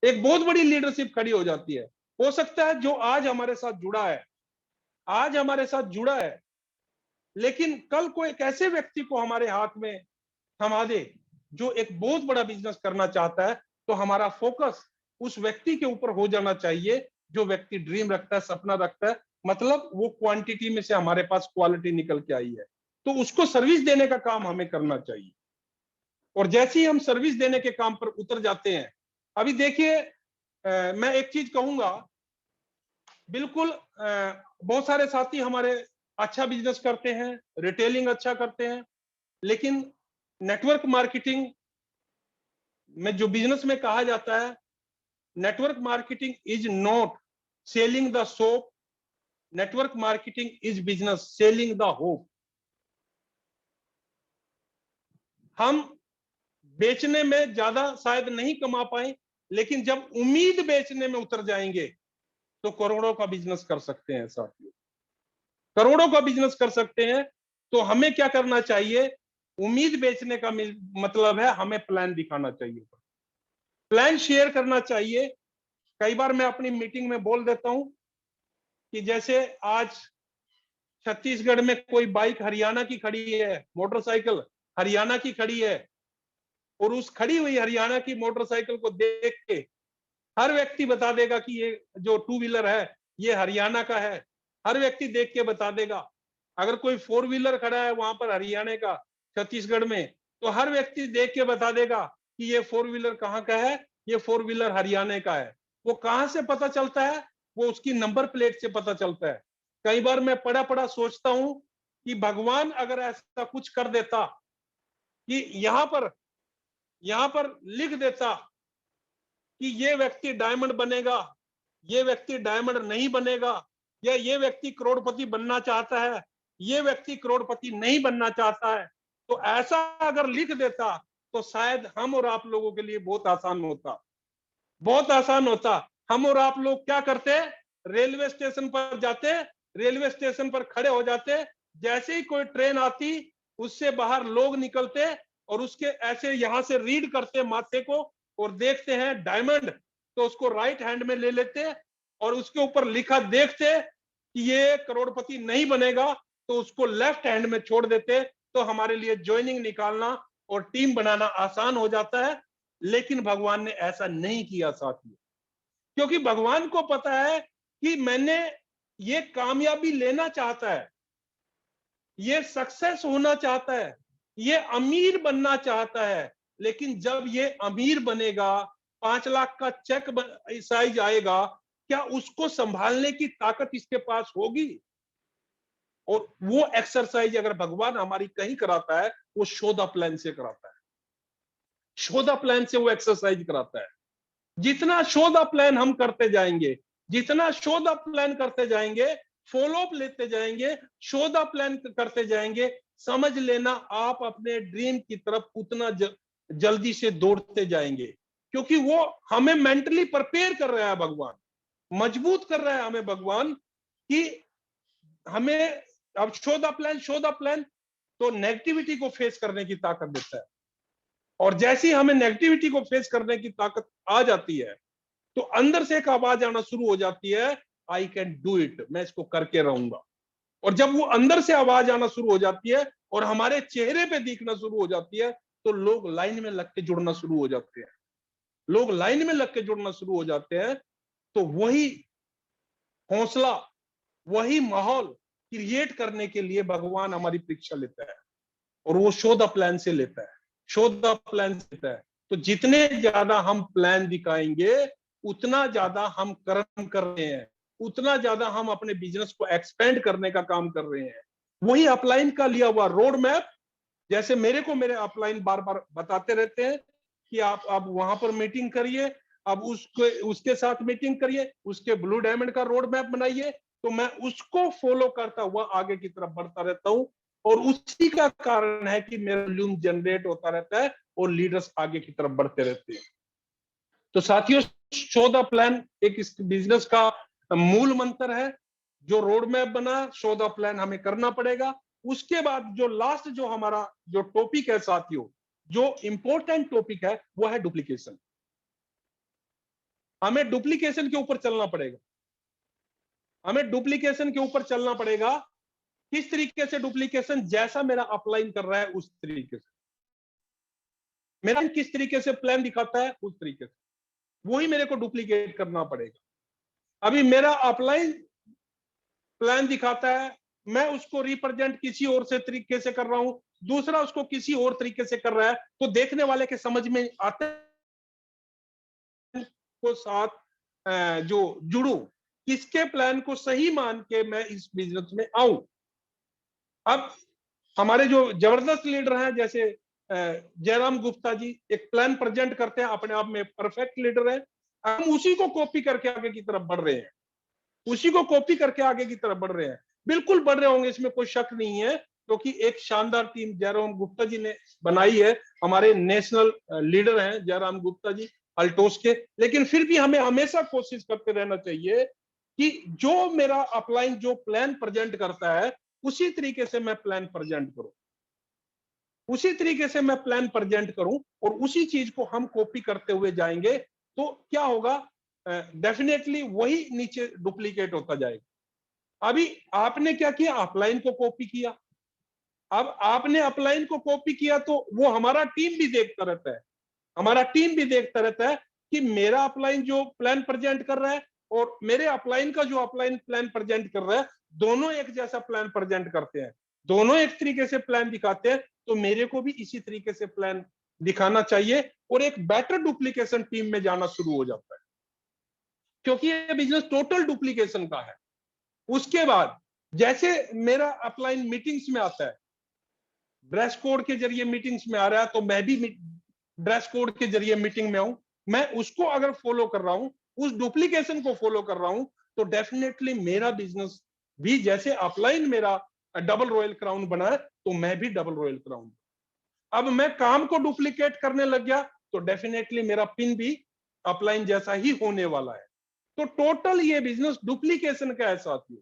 एक बहुत बड़ी लीडरशिप खड़ी हो जाती है। हो सकता है जो आज हमारे साथ जुड़ा है, आज हमारे साथ जुड़ा है, लेकिन कल को एक ऐसे व्यक्ति को हमारे हाथ में थमा दे जो एक बहुत बड़ा बिजनेस करना चाहता है, तो हमारा फोकस उस व्यक्ति के ऊपर हो जाना चाहिए जो व्यक्ति ड्रीम रखता है, सपना रखता है, मतलब वो क्वांटिटी में से हमारे पास क्वालिटी निकल के आई है, तो उसको सर्विस देने का काम हमें करना चाहिए। और जैसे ही हम सर्विस देने के काम पर उतर जाते हैं, अभी देखिए मैं एक चीज कहूंगा, बिल्कुल बहुत सारे साथी हमारे अच्छा बिजनेस करते हैं, रिटेलिंग अच्छा करते हैं, लेकिन नेटवर्क मार्केटिंग में जो बिजनेस में कहा जाता है, network marketing is not selling the soap, network marketing is business selling the hope. हम बेचने में ज्यादा शायद नहीं कमा पाए, लेकिन जब उम्मीद बेचने में उतर जाएंगे तो करोड़ों का बिजनेस कर सकते हैं साथियों, करोड़ों का बिजनेस कर सकते हैं। तो हमें क्या करना चाहिए, उम्मीद बेचने का मतलब है हमें प्लान दिखाना चाहिए, प्लान शेयर करना चाहिए। कई बार मैं अपनी मीटिंग में बोल देता हूं कि जैसे आज छत्तीसगढ़ में कोई बाइक हरियाणा की खड़ी है, मोटरसाइकिल हरियाणा की खड़ी है, और उस खड़ी हुई हरियाणा की मोटरसाइकिल को देख के हर व्यक्ति बता देगा कि ये जो टू व्हीलर है ये हरियाणा का है, हर व्यक्ति देख के बता देगा। अगर कोई फोर व्हीलर खड़ा है वहां पर हरियाणा का छत्तीसगढ़ में, तो हर व्यक्ति देख के बता देगा कि ये फोर व्हीलर कहाँ का है, ये फोर व्हीलर हरियाणा का है। वो कहां से पता चलता है, वो उसकी नंबर प्लेट से पता चलता है। कई बार मैं पढ़ा पढ़ा सोचता हूं कि भगवान अगर ऐसा कुछ कर देता कि यहां पर लिख देता कि ये व्यक्ति डायमंड बनेगा, ये व्यक्ति डायमंड नहीं बनेगा, या ये व्यक्ति करोड़पति बनना चाहता है, ये व्यक्ति करोड़पति नहीं बनना चाहता है, तो ऐसा अगर लिख देता तो शायद हम और आप लोगों के लिए बहुत आसान होता, बहुत आसान होता। हम और आप लोग क्या करते, रेलवे स्टेशन पर जाते, रेलवे स्टेशन पर खड़े हो जाते, जैसे ही कोई ट्रेन आती उससे बाहर लोग निकलते और उसके ऐसे यहां से रीड करते माथे को और देखते हैं डायमंड, तो उसको राइट हैंड में ले लेते और उसके ऊपर लिखा देखते कि ये करोड़पति नहीं बनेगा, तो उसको लेफ्ट हैंड में छोड़ देते, तो हमारे लिए ज्वाइनिंग निकालना और टीम बनाना आसान हो जाता है। लेकिन भगवान ने ऐसा नहीं किया साथियों, क्योंकि भगवान को पता है कि मैंने ये कामयाबी लेना चाहता है, ये सक्सेस होना चाहता है, ये अमीर बनना चाहता है, लेकिन जब ये अमीर बनेगा, 5 लाख का चेक साइज आएगा, क्या उसको संभालने की ताकत इसके पास होगी? और वो एक्सरसाइज अगर भगवान हमारी कहीं कराता है, वो शो द प्लान से कराता है, शो द प्लान से वो एक्सरसाइज कराता है। जितना शो द प्लान हम करते जाएंगे, जितना शो द प्लान करते जाएंगे, फॉलो अप लेते जाएंगे, शो द प्लान करते जाएंगे, समझ लेना आप अपने ड्रीम की तरफ उतना जल्दी से दौड़ते जाएंगे, क्योंकि वो हमें मेंटली प्रिपेयर कर रहा है भगवान, मजबूत कर रहा है हमें भगवान कि हमें अब show the plan, show the plan, तो नेगेटिविटी को फेस करने की ताकत देता है। और जैसे ही हमें नेगेटिविटी को फेस करने की ताकत आ जाती है, तो अंदर से एक आवाज आना शुरू हो जाती है, आई कैन डू इट, मैं इसको करके रहूंगा। और जब वो अंदर से आवाज आना शुरू हो जाती है और हमारे चेहरे पे दिखना शुरू हो जाती है, तो लोग लाइन में लग के जुड़ना शुरू हो जाते हैं, लोग लाइन में लग के जुड़ना शुरू हो जाते हैं। तो वही हौसला, वही माहौल क्रिएट करने के लिए भगवान हमारी परीक्षा लेता है, और वो शो द प्लान से लेता है, शो द प्लान से लेता है। तो जितने ज्यादा हम प्लान दिखाएंगे, उतना ज्यादा हम कर्म कर रहे हैं, उतना ज्यादा हम अपने बिजनेस को एक्सपेंड करने का काम कर रहे हैं। वही अपलाइन का लिया हुआ रोड मैप, जैसे मेरे अपलाइन बार बार बताते रहते हैं कि आप वहां पर मीटिंग करिए, अब उसके साथ मीटिंग करिए, उसके ब्लू डायमंड का रोड मैप बनाइए, तो मैं उसको फॉलो करता हुआ आगे की तरफ बढ़ता रहता हूं। और उसी का कारण है कि मेरा वॉल्यूम जनरेट होता रहता है और लीडर्स आगे की तरफ बढ़ते रहते हैं। तो साथियों, शो द प्लान एक इस बिजनेस का मूल मंत्र है। जो रोड मैप बना, शो द प्लान हमें करना पड़ेगा। उसके बाद जो लास्ट जो हमारा जो टॉपिक है साथियों, जो इंपॉर्टेंट टॉपिक है, वो है डुप्लीकेशन। हमें डुप्लीकेशन के ऊपर चलना पड़ेगा, हमें डुप्लीकेशन के ऊपर चलना पड़ेगा। किस तरीके से डुप्लीकेशन? जैसा मेरा अपलाइन कर रहा है उस तरीके से, मेरा किस तरीके से प्लान दिखाता है उस तरीके से, वही मेरे को डुप्लीकेट करना पड़ेगा। अभी मेरा अपलाइन प्लान दिखाता है, मैं उसको रिप्रेजेंट किसी और से तरीके से कर रहा हूं, दूसरा उसको किसी और तरीके से कर रहा है, तो देखने वाले के समझ में आते को साथ जो जुड़ू, किसके प्लान को सही मान के मैं इस बिजनेस में आऊं। अब हमारे जो जबरदस्त लीडर हैं, जैसे जयराम गुप्ता जी, एक प्लान प्रेजेंट करते हैं, अपने आप में परफेक्ट लीडर है। हम उसी को कॉपी करके आगे की तरफ बढ़ रहे हैं, उसी को कॉपी करके आगे की तरफ बढ़ रहे हैं। बिल्कुल बढ़ रहे होंगे, इसमें कोई शक नहीं है, क्योंकि एक शानदार टीम जयराम गुप्ता जी ने बनाई है। हमारे नेशनल लीडर हैं जयराम गुप्ता जी अल्टोस के। लेकिन फिर भी हमें हमेशा कोशिश करते रहना चाहिए कि जो मेरा अपलाइन जो प्लान प्रेजेंट करता है, उसी तरीके से मैं प्लान प्रेजेंट करूं, उसी तरीके से मैं प्लान प्रेजेंट करूं, और उसी चीज को हम कॉपी करते हुए जाएंगे, तो क्या होगा? डेफिनेटली वही नीचे डुप्लीकेट होता जाएगा। अभी आपने क्या किया? अपलाइन को कॉपी किया। अब आपने अपलाइन को कॉपी किया तो वो हमारा टीम भी देखता रहता है, हमारा टीम भी देखता रहता है कि मेरा अपलाइन जो प्लान प्रेजेंट कर रहा है और मेरे अपलाइन का जो अपलाइन प्लान प्रेजेंट कर रहा है, दोनों एक जैसा प्लान प्रेजेंट करते हैं, दोनों एक तरीके से प्लान दिखाते हैं, तो मेरे को भी इसी तरीके से प्लान दिखाना चाहिए, और एक बेटर डुप्लीकेशन टीम में जाना शुरू हो जाता है, क्योंकि ये बिजनेस टोटल डुप्लीकेशन का है। उसके बाद जैसे मेरा अपलाइन मीटिंग्स में आता है, ड्रेस कोड के जरिए मीटिंग्स में आ रहा है, तो मैं भी ड्रेस कोड के जरिए मीटिंग में आऊं, मैं उसको अगर फॉलो कर रहा हूं, उस डुप्लीकेशन को फॉलो कर रहा हूं, तो डेफिनेटली मेरा बिजनेस भी, जैसे अपलाइन मेरा डबल रॉयल क्राउन बना है, तो मैं भी डबल रॉयल क्राउन। अब मैं काम को डुप्लीकेट करने लग गया, तो डेफिनेटली मेरा पिन भी अपलाइन जैसा ही होने वाला है। तो टोटल ये बिजनेस डुप्लीकेशन का है साथियों,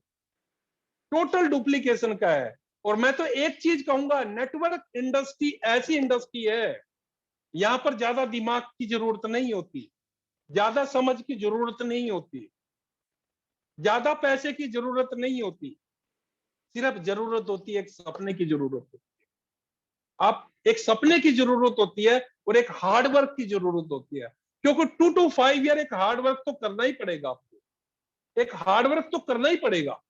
टोटल डुप्लीकेशन का है। और मैं तो एक चीज कहूंगा, नेटवर्क इंडस्ट्री ऐसी इंडस्ट्री है, यहां पर ज्यादा दिमाग की जरूरत नहीं होती, ज्यादा समझ की जरूरत नहीं होती, ज्यादा पैसे की जरूरत नहीं होती, सिर्फ जरूरत होती है एक सपने की जरूरत होती है। आप एक सपने की जरूरत होती है और एक हार्डवर्क की जरूरत होती है, क्योंकि 2 to 5 ईयर एक हार्डवर्क तो करना ही पड़ेगा आपको, एक हार्डवर्क तो करना ही पड़ेगा।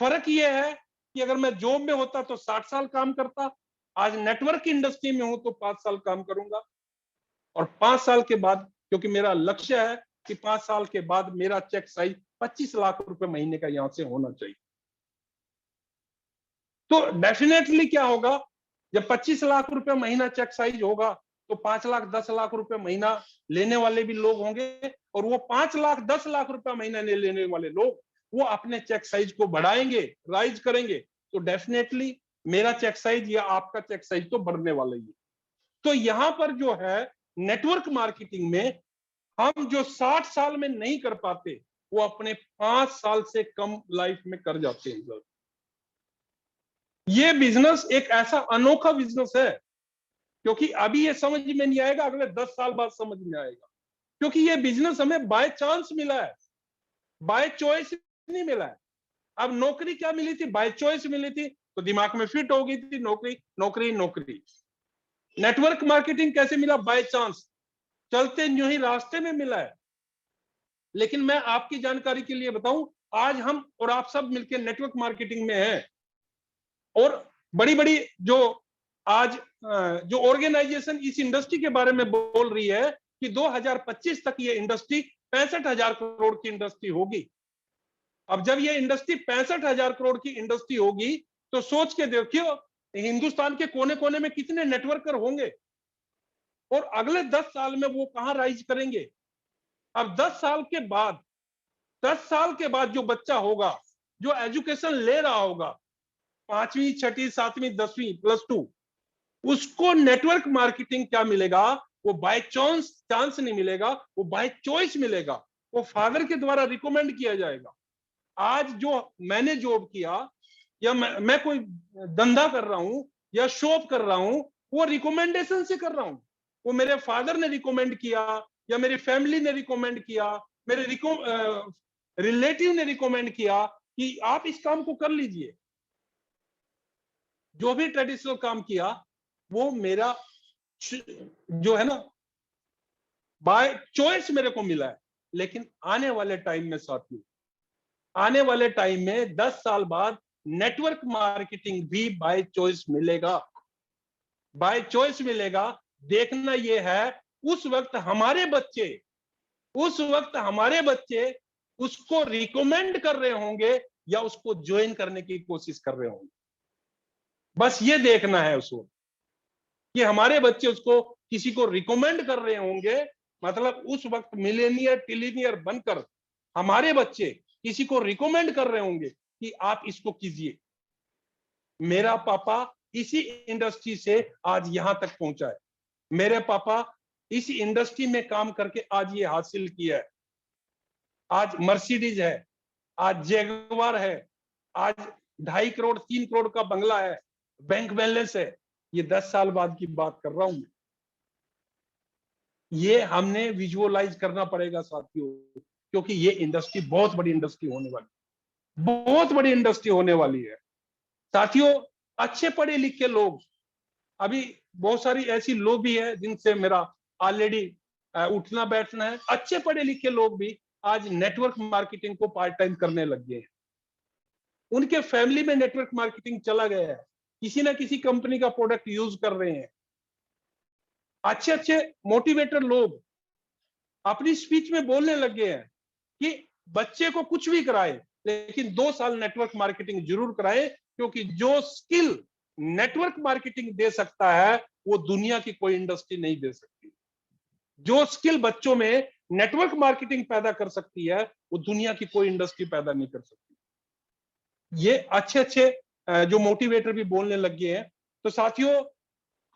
फर्क यह है कि अगर मैं जॉब में होता तो 60 साल काम करता, आज नेटवर्क इंडस्ट्री में हूं तो 5 साल काम करूंगा, और 5 साल के बाद, क्योंकि मेरा लक्ष्य है कि 5 साल के बाद मेरा चेक साइज 25 लाख रुपए महीने का यहां से होना चाहिए। तो डेफिनेटली क्या होगा, जब 25 लाख रुपए महीना चेक साइज होगा, तो 5 लाख 10 लाख रुपए महीना लेने वाले भी लोग होंगे, और वो 5 लाख 10 लाख रुपए महीना लेने वाले लोग वो अपने चेक साइज को बढ़ाएंगे, राइज करेंगे, तो डेफिनेटली मेरा चेक साइज या आपका चेक साइज तो बढ़ने वाला ही है। तो यहां पर जो है नेटवर्क मार्केटिंग में, हम जो 60 साल में नहीं कर पाते, वो अपने 5 साल से कम लाइफ में कर जाते हैं। ये बिजनेस एक ऐसा अनोखा बिजनेस है, क्योंकि अभी ये समझ में नहीं आएगा, अगले 10 साल बाद समझ में आएगा, क्योंकि ये बिजनेस हमें बाय चांस मिला है, बाय चॉइस नहीं मिला है। अब नौकरी क्या मिली थी? बाय चॉइस मिली थी, तो दिमाग में फिट हो गई थी नौकरी नौकरी नौकरी। नेटवर्क मार्केटिंग कैसे मिला? बाय चांस, चलते यूं ही रास्ते में मिला है। लेकिन मैं आपकी जानकारी के लिए बताऊं, आज हम और आप सब मिलकर नेटवर्क मार्केटिंग में हैं, और बड़ी बड़ी जो आज जो ऑर्गेनाइजेशन इस इंडस्ट्री के बारे में बोल रही है कि 2025 तक ये इंडस्ट्री 65,000 करोड़ की इंडस्ट्री होगी। अब जब ये इंडस्ट्री 65,000 करोड़ की इंडस्ट्री होगी, तो सोच के देखियो हिंदुस्तान के कोने कोने में कितने नेटवर्कर होंगे, और अगले 10 साल में वो कहां राइज करेंगे। अब 10 साल के बाद, 10 साल के बाद जो बच्चा होगा, जो एजुकेशन ले रहा होगा, 5वीं 6वीं 7वीं 10वीं +2, उसको नेटवर्क मार्केटिंग क्या मिलेगा? वो बाय चांस नहीं मिलेगा, वो बाय चॉइस मिलेगा, वो फादर के द्वारा रिकमेंड किया जाएगा। आज जो मैंने जॉब किया, या मैं कोई धंधा कर रहा हूं या शॉप कर रहा हूं, वो रिकमेंडेशन से कर रहा हूं, वो मेरे फादर ने रिकमेंड किया, या मेरी फैमिली ने रिकमेंड किया, मेरे रिलेटिव ने रिकमेंड किया कि आप इस काम को कर लीजिए। जो भी ट्रेडिशनल काम किया वो मेरा जो है ना बाय चॉइस मेरे को मिला है। लेकिन आने वाले टाइम में साथियों, आने वाले टाइम में 10 साल बाद नेटवर्क मार्केटिंग भी बाय चॉइस मिलेगा, बाय चॉइस मिलेगा। देखना यह है उस वक्त हमारे बच्चे उसको रिकमेंड कर रहे होंगे या उसको ज्वाइन करने की कोशिश कर रहे होंगे। बस ये देखना है उस वक्त कि हमारे बच्चे उसको किसी को रिकमेंड कर रहे होंगे, मतलब उस वक्त मिलेनियर टिलीनियर बनकर हमारे बच्चे किसी को रिकमेंड कर रहे होंगे कि आप इसको कीजिए। मेरा पापा इसी इंडस्ट्री से आज यहां तक पहुंचा है, मेरे पापा इस इंडस्ट्री में काम करके आज ये हासिल किया है। आज मर्सिडीज है, आज जैगवार है, आज 2.5 करोड़ 3 करोड़ का बंगला है, बैंक बैलेंस है। ये 10 साल बाद की बात कर रहा हूं। ये हमने विजुअलाइज करना पड़ेगा साथियों, क्योंकि ये इंडस्ट्री बहुत बड़ी इंडस्ट्री होने वाली, बहुत बड़ी इंडस्ट्री होने वाली है साथियों। अच्छे पढ़े लिखे लोग, अभी बहुत सारी ऐसी लोग भी है जिनसे मेरा ऑलरेडी उठना बैठना है। अच्छे पढ़े लिखे लोग भी आज नेटवर्क मार्केटिंग को पार्ट टाइम करने लग गए हैं। उनके फैमिली में नेटवर्क मार्केटिंग चला गया है, किसी ना किसी कंपनी का प्रोडक्ट यूज कर रहे हैं। अच्छे अच्छे मोटिवेटर लोग अपनी स्पीच में बोलने लग गए हैं कि बच्चे को कुछ भी कराए लेकिन 2 साल नेटवर्क मार्केटिंग जरूर कराए, क्योंकि जो स्किल नेटवर्क मार्केटिंग दे सकता है वो दुनिया की कोई इंडस्ट्री नहीं दे सकती। जो स्किल बच्चों में नेटवर्क मार्केटिंग पैदा कर सकती है वो दुनिया की कोई इंडस्ट्री पैदा नहीं कर सकती। ये अच्छे अच्छे जो मोटिवेटर भी बोलने लग गए हैं। तो साथियों,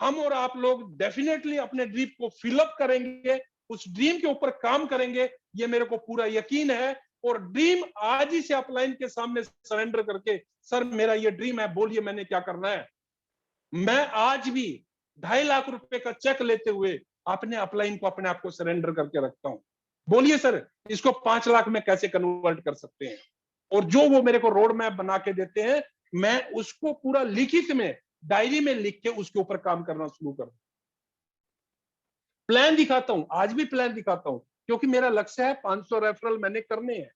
हम और आप लोग डेफिनेटली अपने ड्रीम को फिलअप करेंगे, उस ड्रीम के ऊपर काम करेंगे, ये मेरे को पूरा यकीन है। और ड्रीम आज ही से अपलाइन के सामने सरेंडर करके, सर मेरा ये ड्रीम है, बोलिए मैंने क्या करना है। मैं आज भी 2.5 लाख रुपए का चेक लेते हुए अपने अपलाइन को अपने आप को सरेंडर करके रखता हूं। बोलिए सर इसको 5 लाख में कैसे कन्वर्ट कर सकते हैं। और जो वो मेरे को रोड मैप बना के देते हैं, मैं उसको पूरा लिखित में डायरी में लिख के उसके ऊपर काम करना शुरू कर दूं। प्लान दिखाता हूं, आज भी प्लान दिखाता हूं, क्योंकि मेरा लक्ष्य है 500 रेफरल मैंने करने हैं।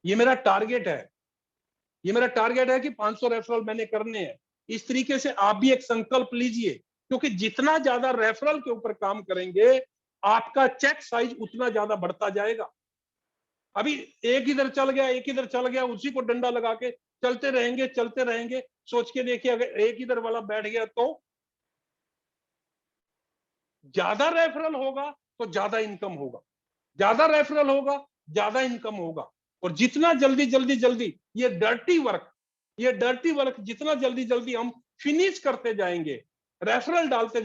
ये मेरा टारगेट है, ये मेरा टारगेट है कि 500 रेफरल मैंने करने हैं। इस तरीके से आप भी एक संकल्प लीजिए, क्योंकि जितना ज्यादा रेफरल के ऊपर काम करेंगे आपका चेक साइज उतना ज्यादा बढ़ता जाएगा। अभी एक इधर चल गया, एक इधर चल गया, उसी को डंडा लगा के चलते रहेंगे। सोच के देखिए अगर एक इधर वाला बैठ गया तो ज्यादा रेफरल होगा तो ज्यादा इनकम होगा, ज्यादा रेफरल होगा ज्यादा इनकम होगा। और जितना जल्दी ये डर्टी वर्क जितना जल्दी हम फिनिश करते जाएंगे, रेफरल डालते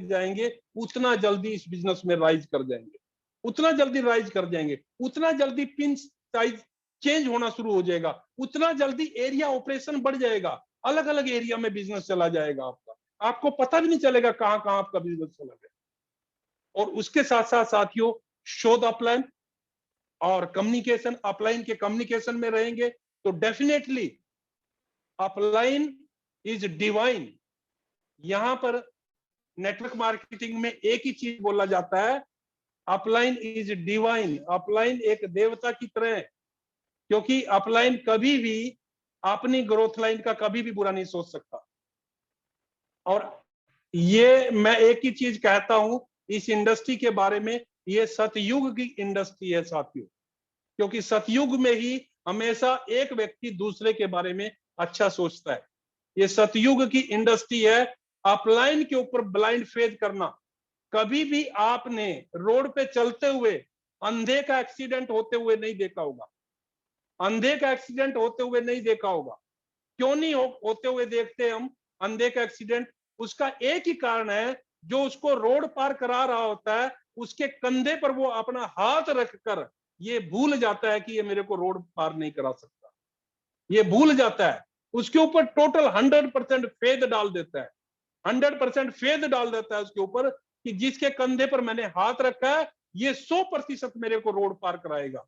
जाएंगे, उतना जल्दी इस बिजनेस में राइज कर जाएंगे, उतना जल्दी पिन साइज चेंज होना शुरू हो जाएगा, उतना जल्दी एरिया ऑपरेशन बढ़ जाएगा, अलग अलग एरिया में बिजनेस चला जाएगा आपका, आपको पता भी नहीं चलेगा कहां कहां आपका बिजनेस चला गया। और उसके साथ साथ साथियों, शोध अपलाइन और कम्युनिकेशन, अपलाइन के कम्युनिकेशन में रहेंगे तो डेफिनेटली अपलाइन इज डिवाइन। यहां पर नेटवर्क मार्केटिंग में एक ही चीज बोला जाता है, अपलाइन इज डिवाइन। अपलाइन एक देवता की तरह है, क्योंकि अपलाइन कभी भी अपनी ग्रोथ लाइन का कभी भी बुरा नहीं सोच सकता। और ये मैं एक ही चीज कहता हूं इस इंडस्ट्री के बारे में, ये सतयुग की इंडस्ट्री है साथियों, क्योंकि सतयुग में ही हमेशा एक व्यक्ति दूसरे के बारे में अच्छा सोचता है। ये सतयुग की इंडस्ट्री है। अपलाइन के ऊपर ब्लाइंड फेथ करना, कभी भी आपने रोड पे चलते हुए अंधे का एक्सीडेंट होते हुए नहीं देखा होगा, अंधे का एक्सीडेंट होते हुए नहीं देखा होगा। क्यों नहीं होते हुए देखते हम अंधे का एक्सीडेंट? उसका एक ही कारण है, जो उसको रोड पार करा रहा होता है उसके कंधे पर वो अपना हाथ रखकर ये भूल जाता है कि ये मेरे को रोड पार नहीं करा सकता, ये भूल जाता है, उसके ऊपर टोटल 100% फेथ डाल देता है, 100% फेथ डाल देता है उसके ऊपर कि जिसके कंधे पर मैंने हाथ रखा है ये 100% मेरे को रोड पार कराएगा।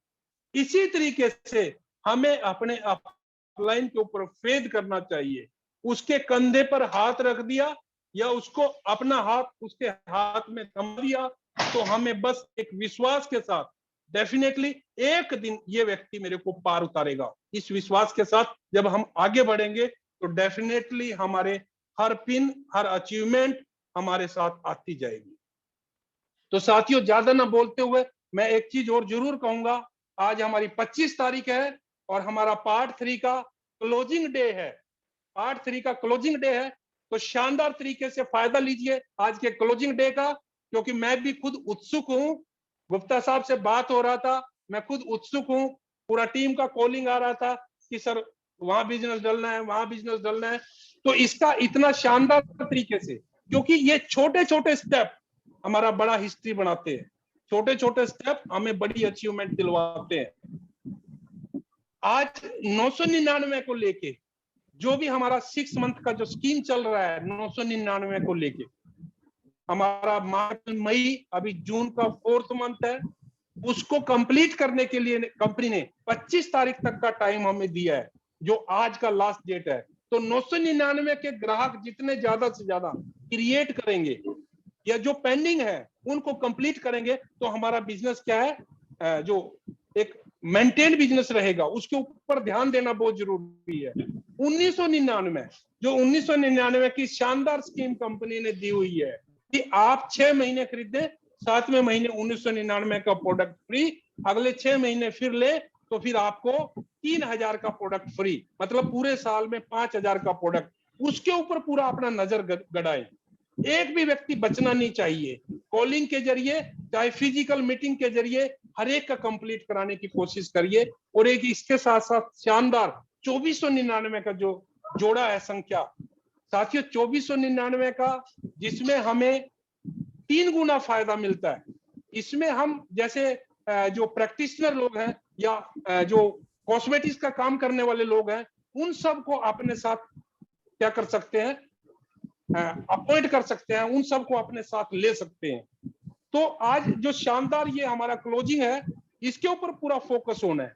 इसी तरीके से हमें अपने अपलाइन के ऊपर फेद करना चाहिए। उसके कंधे पर हाथ रख दिया या उसको अपना हाथ उसके हाथ में थमा दिया, तो हमें बस एक विश्वास के साथ डेफिनेटली एक दिन ये व्यक्ति मेरे को पार उतारेगा। इस विश्वास के साथ जब हम आगे बढ़ेंगे तो डेफिनेटली हमारे हर पिन, हर अचीवमेंट हमारे साथ आती जाएगी। तो साथियों, ज्यादा ना बोलते हुए मैं एक चीज और जरूर कहूंगा, आज हमारी 25 तारीख है और हमारा पार्ट 3 का क्लोजिंग डे है। पार्ट 3 का क्लोजिंग डे है, तो शानदार तरीके से फायदा लीजिए आज के क्लोजिंग डे का, क्योंकि मैं भी खुद उत्सुक हूं। गुप्ता साहब से बात हो रहा था, मैं खुद उत्सुक हूं। पूरा टीम का कॉलिंग आ रहा था कि सर वहां बिजनेस डालना है, वहां बिजनेस डालना है। तो इसका इतना शानदार तरीके से, क्योंकि ये छोटे छोटे स्टेप हमारा बड़ा हिस्ट्री बनाते हैं, छोटे छोटे स्टेप हमें बड़ी अचीवमेंट दिलवाते हैं। आज 999 को लेके जो भी हमारा 6 मंथ का जो स्कीम चल रहा है 999 को लेके, हमारा मार्च मई अभी जून का 4th मंथ है, उसको कंप्लीट करने के लिए कंपनी ने 25 तारीख तक का टाइम हमें दिया है, जो आज का लास्ट डेट है। तो 999 के ग्राहक जितने ज्यादा से ज्यादा क्रिएट करेंगे या जो पेंडिंग है उनको कंप्लीट करेंगे, तो हमारा बिजनेस क्या है, जो एक मेंटेन बिजनेस रहेगा, उसके ऊपर ध्यान देना बहुत जरूरी है। 1999 जो 1999 की शानदार स्कीम कंपनी ने दी हुई है कि आप 6 महीने खरीदे, 7वें महीने 1999 का प्रोडक्ट फ्री, अगले 6 महीने फिर ले तो फिर आपको 3000 का प्रोडक्ट फ्री, मतलब पूरे साल में 5000 का प्रोडक्ट। उसके ऊपर पूरा अपना नजर गड़ाए। एक भी व्यक्ति बचना नहीं चाहिए। कॉलिंग के जरिए चाहे फिजिकल मीटिंग के जरिए हर एक का कंप्लीट कराने की कोशिश करिए। और एक इसके साथ साथ शानदार 2499 का जो जोड़ा है संख्या, साथियों 2499 का, जिसमें हमें 3 गुना फायदा मिलता है। इसमें हम जैसे जो प्रैक्टिशनर लोग हैं या जो कॉस्मेटिक्स का काम करने वाले लोग हैं, उन सबको अपने साथ क्या कर सकते हैं, अपॉइंट कर सकते हैं, उन सबको अपने साथ ले सकते हैं। तो आज जो शानदार ये हमारा क्लोजिंग है, इसके ऊपर पूरा फोकस होना है।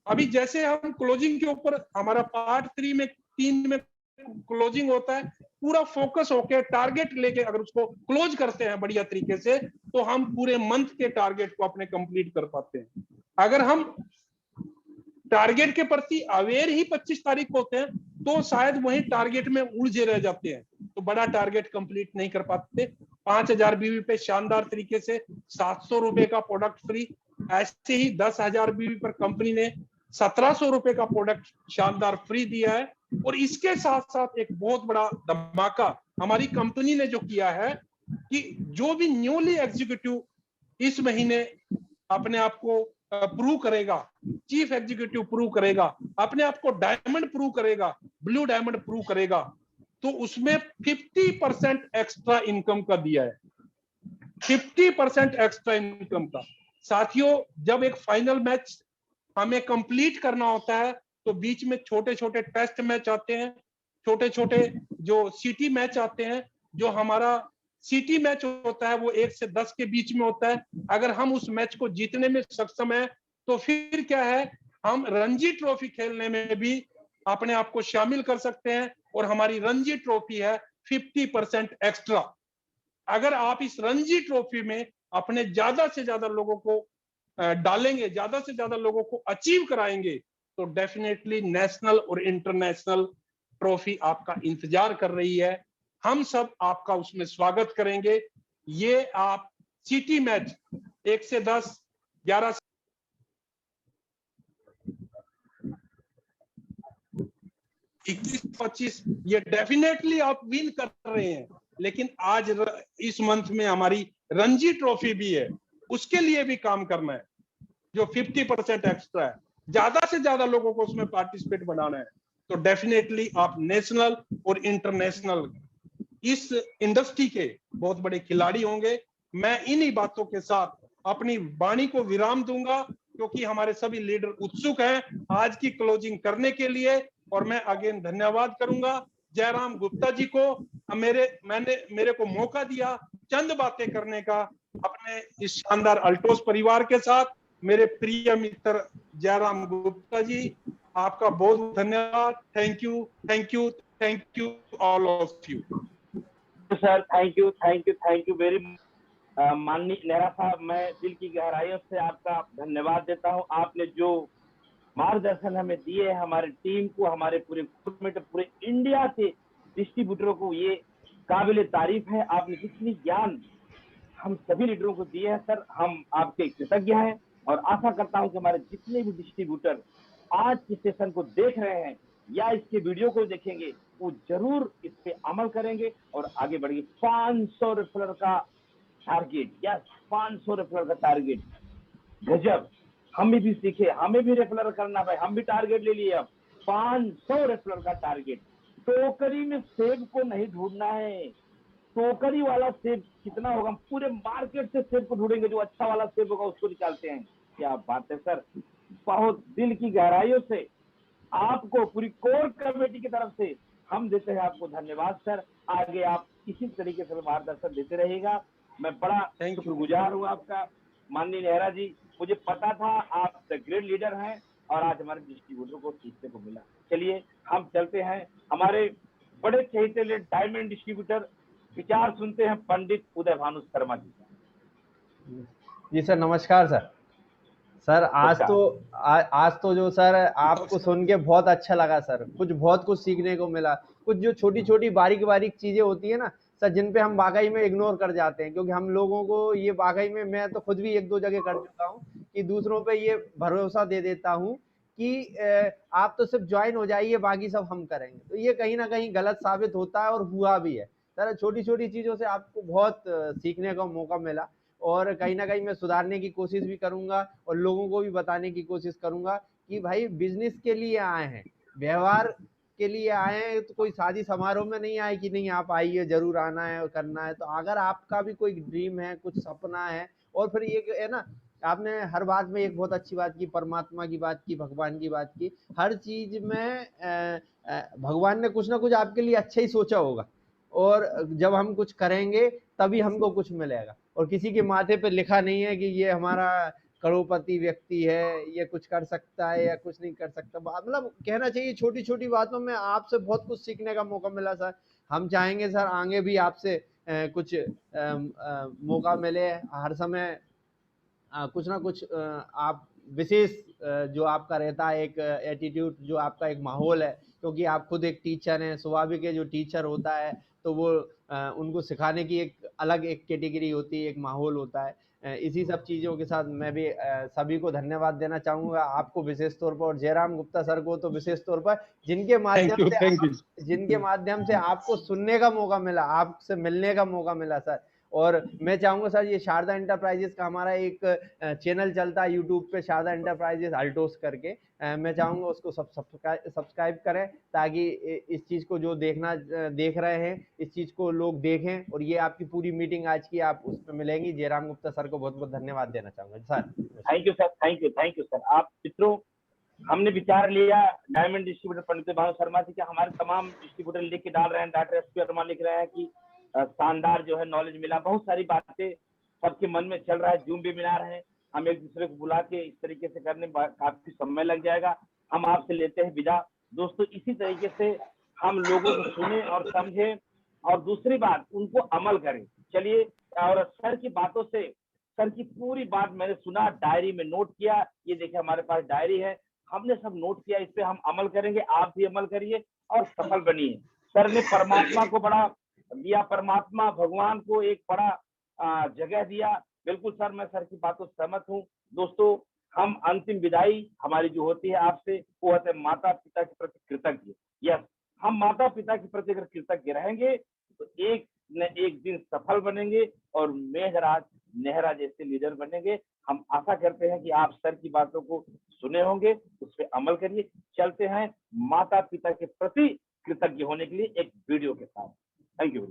अभी जैसे हम क्लोजिंग के ऊपर, हमारा पार्ट 3 में क्लोजिंग होता है, पूरा फोकस होके टारगेट लेके अगर उसको क्लोज करते हैं बढ़िया तरीके से, तो हम पूरे मंथ के टारगेट को अपने कंप्लीट कर पाते हैं। अगर हम टारगेट के प्रति अवेयर ही 25 तारीख को होते हैं, तो शायद वही टारगेट में उलझे रह जाते हैं, तो बड़ा टारगेट कंप्लीट नहीं कर पाते। 5000 बीवी पे शानदार तरीके से 700 रुपए का प्रोडक्ट फ्री, ऐसे ही 10,000 बीवी पर कंपनी ने 1700 रुपए का प्रोडक्ट शानदार फ्री दिया है। और इसके साथ साथ एक बहुत बड़ा धमाका हमारी कंपनी ने जो किया है कि जो भी न्यूली एग्जीक्यूटिव इस महीने अपने आप को प्रूव करेगा, चीफ एग्जीक्यूटिव प्रूव करेगा, अपने आप को डायमंड प्रूव करेगा, ब्लू डायमंड प्रूव करेगा, तो उसमें 50% एक्स्ट्रा इनकम का दिया है, 50% एक्स्ट्रा इनकम का। साथियों, जब एक फाइनल मैच हमें कंप्लीट करना होता है, तो बीच में छोटे छोटे टेस्ट मैच आते हैं, छोटे छोटे जो सिटी मैच आते हैं। जो हमारा सिटी मैच होता है वो 1 से 10 के बीच में होता है। अगर हम उस मैच को जीतने में सक्षम है, तो फिर क्या है, हम रणजी ट्रॉफी खेलने में भी अपने आप को शामिल कर सकते हैं। और हमारी रणजी ट्रॉफी है 50% एक्स्ट्रा। अगर आप इस रणजी ट्रॉफी में अपने ज्यादा से ज्यादा लोगों को डालेंगे, ज्यादा से ज्यादा लोगों को अचीव कराएंगे, तो डेफिनेटली नेशनल और इंटरनेशनल ट्रॉफी आपका इंतजार कर रही है। हम सब आपका उसमें स्वागत करेंगे। ये आप सिटी मैच 1 से 10, 11 से 21-25 ये डेफिनेटली आप विन कर रहे हैं। लेकिन आज इस मंथ में हमारी रणजी ट्रॉफी भी है, उसके लिए भी काम करना है, जो 50% एक्स्ट्रा है। ज्यादा से ज्यादा लोगों को उसमें पार्टिसिपेट बनाना है। तो डेफिनेटली आप नेशनल और इंटरनेशनल इस इंडस्ट्री के बहुत बड़े खिलाड़ी होंगे। मैं इन्हीं बातों के साथ अपनी वाणी को विराम दूंगा, क्योंकि हमारे सभी लीडर उत्सुक हैं आज की क्लोजिंग करने के लिए। और मैं अगेन धन्यवाद करूंगा जयराम गुप्ता जी को, मेरे को मौका दिया चंद बातें करने का अपने इस शानदार अल्टोस परिवार के साथ। मेरे प्रिय मित्र जयराम गुप्ता जी, आपका बहुत बहुत धन्यवाद। Thank you, thank you, thank you all of you. Sir thank you very much. माननीय नेहरा साहब, मैं दिल की गहराइयों से आपका धन्यवाद देता हूं। आपने जो मार्गदर्शन हमें दिए है, हमारे टीम को, हमारे पूरे पूरे इंडिया के डिस्ट्रीब्यूटरों को, ये काबिल तारीफ है। आपने जितनी ज्ञान हम सभी लीडरों को दिए हैं सर, हम आपके कृतज्ञ हैं और आशा करता हूं कि हमारे जितने भी डिस्ट्रीब्यूटर आज के सेशन को देख रहे हैं या इसके वीडियो को देखेंगे, वो जरूर इस पे अमल करेंगे और आगे बढ़ेंगे। 500 रेफरल का टारगेट, यस 500 रेफरल का टारगेट, गजब। हमें भी सीखे, हमें भी रेफरल करना भाई, हम भी टारगेट ले लिए। अब 500 रेफरल का टारगेट। टोकरी में सेब को नहीं ढूंढना है, टोकरी वाला सेब कितना होगा, पूरे मार्केट से सेब को ढूंढेंगे, जो अच्छा वाला सेब होगा उसको निकालते हैं। क्या बात है सर, बहुत दिल की गहराइयों से आपको पूरी कोर कमेटी की तरफ से हम देते हैं आपको धन्यवाद सर। आगे आप इसी तरीके से मार्गदर्शन देते रहिएगा। मैं बड़ा शुक्रगुजार हूँ आपका माननीय नेहरा जी। मुझे पता था आप द ग्रेट लीडर हैं और आज हमारे डिस्ट्रीब्यूटर को सीखने को मिला। चलिए हम चलते हैं, हमारे बड़े चहेते डायमंड डिस्ट्रीब्यूटर विचार सुनते हैं पंडित उदय भानु शर्मा जी का। जी सर, नमस्कार सर। सर आज तो जो सर आपको सुन के बहुत अच्छा लगा सर, बहुत कुछ सीखने को मिला। कुछ जो छोटी छोटी बारीक बारीक चीजें होती है ना सर, जिन पे हम वाकई में इग्नोर कर जाते हैं, क्योंकि हम लोगों को ये वाकई में, मैं तो खुद भी एक दो जगह कर चुका हूँ कि दूसरों पे ये भरोसा दे देता हूँ कि आप तो सिर्फ ज्वाइन हो जाइए, बाकी सब हम करेंगे। तो ये कहीं ना कहीं गलत साबित होता है और हुआ भी है सर। छोटी छोटी चीजों से आपको बहुत सीखने का मौका मिला और कहीं ना कहीं मैं सुधारने की कोशिश भी करूंगा और लोगों को भी बताने की कोशिश करूंगा कि भाई बिजनेस के लिए आए हैं, व्यवहार के लिए आए हैं, तो कोई शादी समारोह में नहीं आए कि नहीं आप आइए, जरूर आना है और करना है। तो अगर आपका भी कोई ड्रीम है, कुछ सपना है, और फिर ये है ना, आपने हर बात में एक बहुत अच्छी बात की, परमात्मा की बात की, भगवान की बात की। हर चीज में भगवान ने कुछ ना कुछ आपके लिए अच्छा ही सोचा होगा और जब हम कुछ करेंगे तभी हमको कुछ मिलेगा। और किसी के माथे पे लिखा नहीं है कि ये हमारा करोड़पति व्यक्ति है, ये कुछ कर सकता है या कुछ नहीं कर सकता। मतलब कहना चाहिए छोटी छोटी बातों में आपसे बहुत कुछ सीखने का मौका मिला सर। हम चाहेंगे सर आगे भी आपसे कुछ मौका मिले हर समय। कुछ ना कुछ आप विशेष जो आपका रहता है, एक एटीट्यूड, जो आपका एक माहौल है, क्योंकि आप खुद एक टीचर हैं, स्वाभाविक है जो टीचर होता है तो वो उनको सिखाने की एक अलग एक कैटेगरी होती है, एक माहौल होता है। इसी सब चीज़ों के साथ मैं भी सभी को धन्यवाद देना चाहूँगा, आपको विशेष तौर पर और जयराम गुप्ता सर को तो विशेष तौर पर, जिनके माध्यम से आपको सुनने का मौका मिला, आपसे मिलने का मौका मिला सर। और मैं चाहूंगा सर, ये शारदा इंटरप्राइजेस का हमारा एक चैनल चलता है यूट्यूब पे, शारदा इंटरप्राइजेस अल्टोस करके, मैं चाहूंगा उसको सब्सक्राइब करें, ताकि इस चीज को जो देख रहे हैं, इस चीज को लोग देखें। और ये आपकी पूरी मीटिंग आज की आप उस पर मिलेंगी। जयराम गुप्ता सर को बहुत बहुत धन्यवाद देना चाहूंगा sir. Thank you sir, thank you sir. आप मित्रों, हमने विचार लिया डायमंड डिस्ट्रीब्यूटर पंडित भानु शर्मा जी के, हमारे तमाम डिस्ट्रीब्यूटर लिख के डाल रहे हैं, डॉक्टर एस पी वर्मा लिख रहे हैं कि शानदार जो है नॉलेज मिला, बहुत सारी बातें सबके मन में चल रहा है। जूम वेबिनार है, हम एक दूसरे को बुला के इस तरीके से करने में काफी समय लग जाएगा। हम आपसे लेते हैं विदा दोस्तों। इसी तरीके से हम लोगों को सुने और समझे और दूसरी बात उनको अमल करें। चलिए, और सर की बातों से, सर की पूरी बात मैंने सुना, डायरी में नोट किया। ये देखिए हमारे पास डायरी है, हमने सब नोट किया, इस पे हम अमल करेंगे। आप भी अमल करिए और सफल बनिए। सर ने परमात्मा को बड़ा दिया, परमात्मा भगवान को एक बड़ा जगह दिया। बिल्कुल सर, मैं सर की बातों से सहमत हूँ। दोस्तों, हम अंतिम विदाई हमारी जो होती है आपसे, वो होता है माता पिता के प्रति कृतज्ञ। यस, हम माता पिता के प्रति अगर कृतज्ञ रहेंगे तो एक न एक दिन सफल बनेंगे और मेघराज नेहरा जैसे लीडर बनेंगे। हम आशा करते हैं कि आप सर की बातों को सुने होंगे, उस पर अमल करिए। चलते हैं माता पिता के प्रति कृतज्ञ होने के लिए एक वीडियो के साथ। Thank you,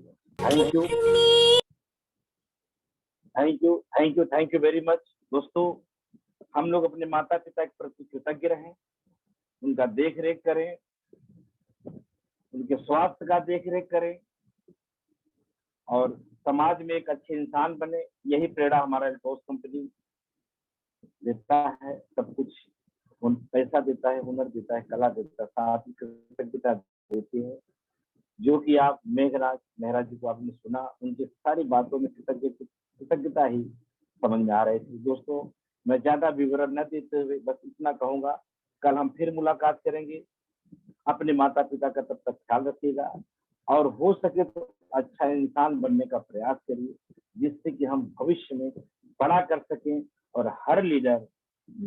thank you very much. दोस्तों, हम लोग अपने माता पिता के प्रति कृतज्ञ रहें, उनका देख रेख करें, उनके स्वास्थ्य का देख रेख करें और समाज में एक अच्छे इंसान बने, यही प्रेरणा हमारा एल्टोस कंपनी देता है। सब कुछ पैसा देता है, हुनर देता है, कला देता है, साथ ही कृतज्ञता देती है। जो कि आप मेघराज मेहरा जी को आपने सुना, उनकी सारी बातों में कृतज्ञता ही समझ में आ रही थी। दोस्तों, मैं ज्यादा विवरण न देते हुए बस इतना कहूंगा, कल हम फिर मुलाकात करेंगे। अपने माता पिता का तब तक ख्याल रखिएगा और हो सके तो अच्छा इंसान बनने का प्रयास करिए, जिससे कि हम भविष्य में बड़ा कर सकें और हर लीडर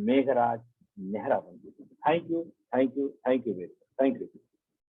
मेघराज मेहरा बन सके। Thank you, thank you, thank you very much, thank you.